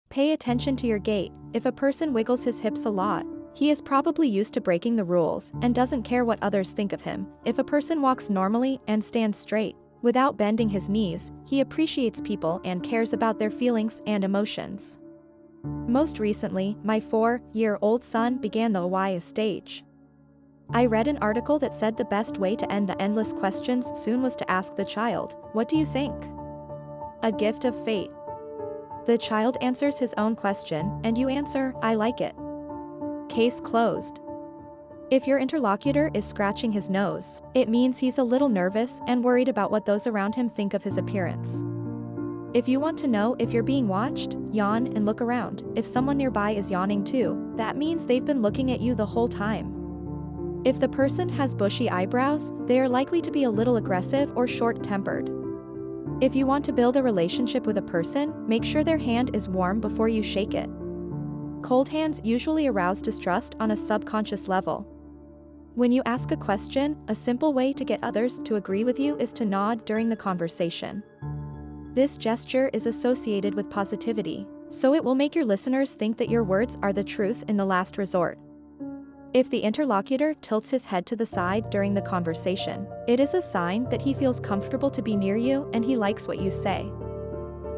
Pay attention to your gait. If a person wiggles his hips a lot, he is probably used to breaking the rules and doesn't care what others think of him. If a person walks normally and stands straight, without bending his knees, he appreciates people and cares about their feelings and emotions. Most recently, my 4-year-old son began the why stage. I read an article that said the best way to end the endless questions soon was to ask the child, "What do you think?" A gift of fate. The child answers his own question, and you answer, "I like it." Case closed. If your interlocutor is scratching his nose, it means he's a little nervous and worried about what those around him think of his appearance. If you want to know if you're being watched, yawn and look around. If someone nearby is yawning too, that means they've been looking at you the whole time. If the person has bushy eyebrows, they are likely to be a little aggressive or short-tempered. If you want to build a relationship with a person, make sure their hand is warm before you shake it. Cold hands usually arouse distrust on a subconscious level. When you ask a question, a simple way to get others to agree with you is to nod during the conversation. This gesture is associated with positivity, so it will make your listeners think that your words are the truth in the last resort. If the interlocutor tilts his head to the side during the conversation, it is a sign that he feels comfortable to be near you and he likes what you say.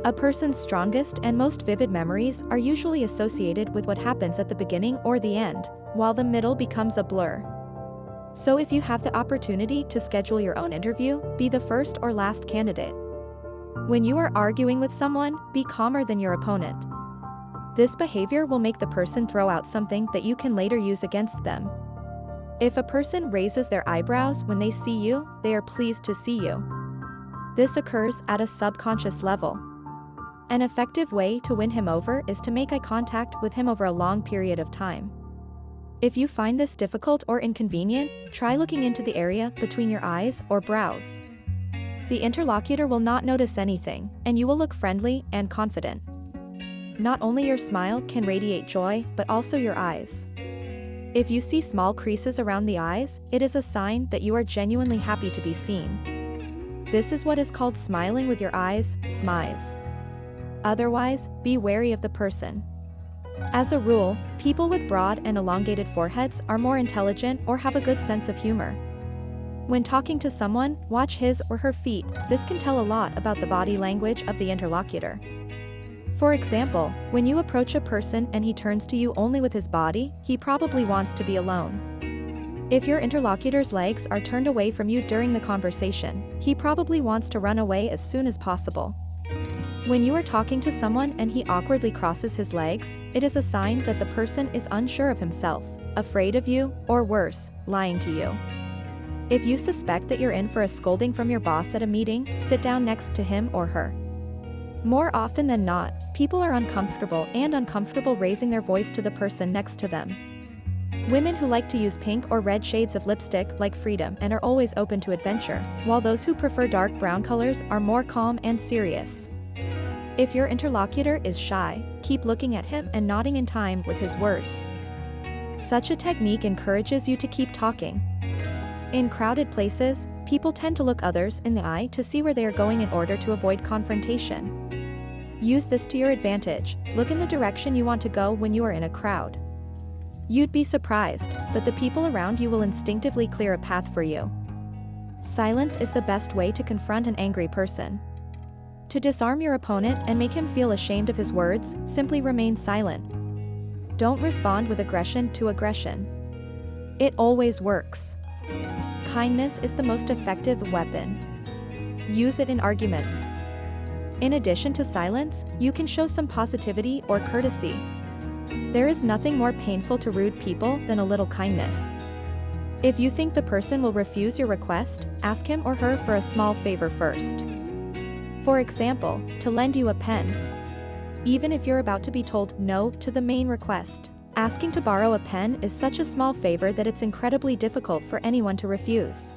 A person's strongest and most vivid memories are usually associated with what happens at the beginning or the end, while the middle becomes a blur. So if you have the opportunity to schedule your own interview, be the first or last candidate. When you are arguing with someone, be calmer than your opponent. This behavior will make the person throw out something that you can later use against them. If a person raises their eyebrows when they see you, they are pleased to see you. This occurs at a subconscious level. An effective way to win him over is to make eye contact with him over a long period of time. If you find this difficult or inconvenient, try looking into the area between your eyes or brows. The interlocutor will not notice anything, and you will look friendly and confident. Not only your smile can radiate joy, but also your eyes. If you see small creases around the eyes, it is a sign that you are genuinely happy to be seen. This is what is called smiling with your eyes, smize. Otherwise, be wary of the person. As a rule, people with broad and elongated foreheads are more intelligent or have a good sense of humor. When talking to someone, watch his or her feet. This can tell a lot about the body language of the interlocutor. For example, when you approach a person and he turns to you only with his body, he probably wants to be alone. If your interlocutor's legs are turned away from you during the conversation, he probably wants to run away as soon as possible. When you are talking to someone and he awkwardly crosses his legs, it is a sign that the person is unsure of himself, afraid of you, or worse, lying to you. If you suspect that you're in for a scolding from your boss at a meeting, sit down next to him or her. More often than not, people are uncomfortable raising their voice to the person next to them. Women who like to use pink or red shades of lipstick like freedom and are always open to adventure, while those who prefer dark brown colors are more calm and serious. If your interlocutor is shy, keep looking at him and nodding in time with his words. Such a technique encourages you to keep talking. In crowded places, people tend to look others in the eye to see where they are going in order to avoid confrontation. Use this to your advantage. Look in the direction you want to go when you are in a crowd. You'd be surprised, but the people around you will instinctively clear a path for you. Silence is the best way to confront an angry person. To disarm your opponent and make him feel ashamed of his words, simply remain silent. Don't respond with aggression to aggression. It always works. Kindness is the most effective weapon. Use it in arguments. In addition to silence, you can show some positivity or courtesy. There is nothing more painful to rude people than a little kindness. If you think the person will refuse your request, ask him or her for a small favor first. For example, to lend you a pen. Even if you're about to be told no to the main request, asking to borrow a pen is such a small favor that it's incredibly difficult for anyone to refuse.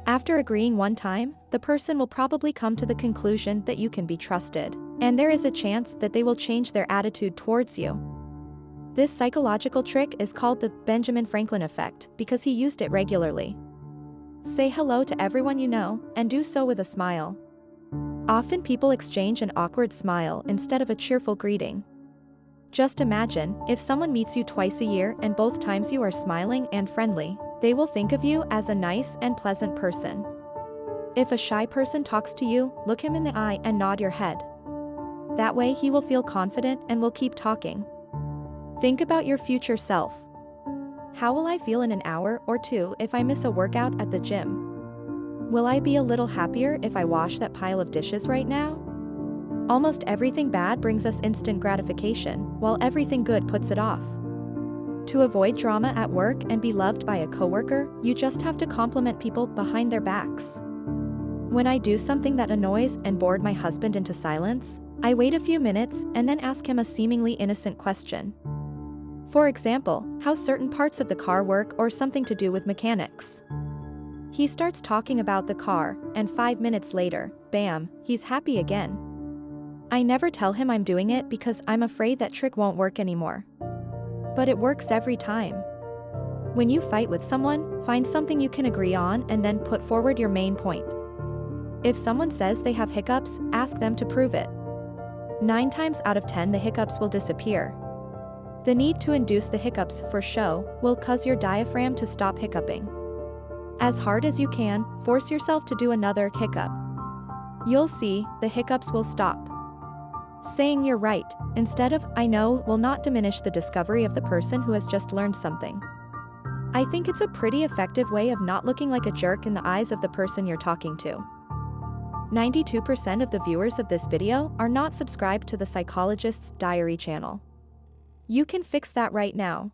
After agreeing one time, the person will probably come to the conclusion that you can be trusted, and there is a chance that they will change their attitude towards you. This psychological trick is called the Benjamin Franklin effect because he used it regularly. Say hello to everyone you know, and do so with a smile. Often people exchange an awkward smile instead of a cheerful greeting. Just imagine, if someone meets you twice a year and both times you are smiling and friendly, they will think of you as a nice and pleasant person. If a shy person talks to you, look him in the eye and nod your head. That way he will feel confident and will keep talking. Think about your future self. How will I feel in an hour or two if I miss a workout at the gym? Will I be a little happier if I wash that pile of dishes right now? Almost everything bad brings us instant gratification, while everything good puts it off. To avoid drama at work and be loved by a coworker, you just have to compliment people behind their backs. When I do something that annoys and bored my husband into silence, I wait a few minutes and then ask him a seemingly innocent question. For example, how certain parts of the car work or something to do with mechanics. He starts talking about the car, and 5 minutes later, bam, he's happy again. I never tell him I'm doing it because I'm afraid that trick won't work anymore. But it works every time. When you fight with someone, find something you can agree on and then put forward your main point. If someone says they have hiccups, ask them to prove it. 9 times out of 10 the hiccups will disappear. The need to induce the hiccups for show will cause your diaphragm to stop hiccuping. As hard as you can, force yourself to do another hiccup. You'll see, the hiccups will stop. Saying "you're right" instead of "I know" will not diminish the discovery of the person who has just learned something. I think it's a pretty effective way of not looking like a jerk in the eyes of the person you're talking to. 92% of the viewers of this video are not subscribed to the Psychologist's Diary channel. You can fix that right now.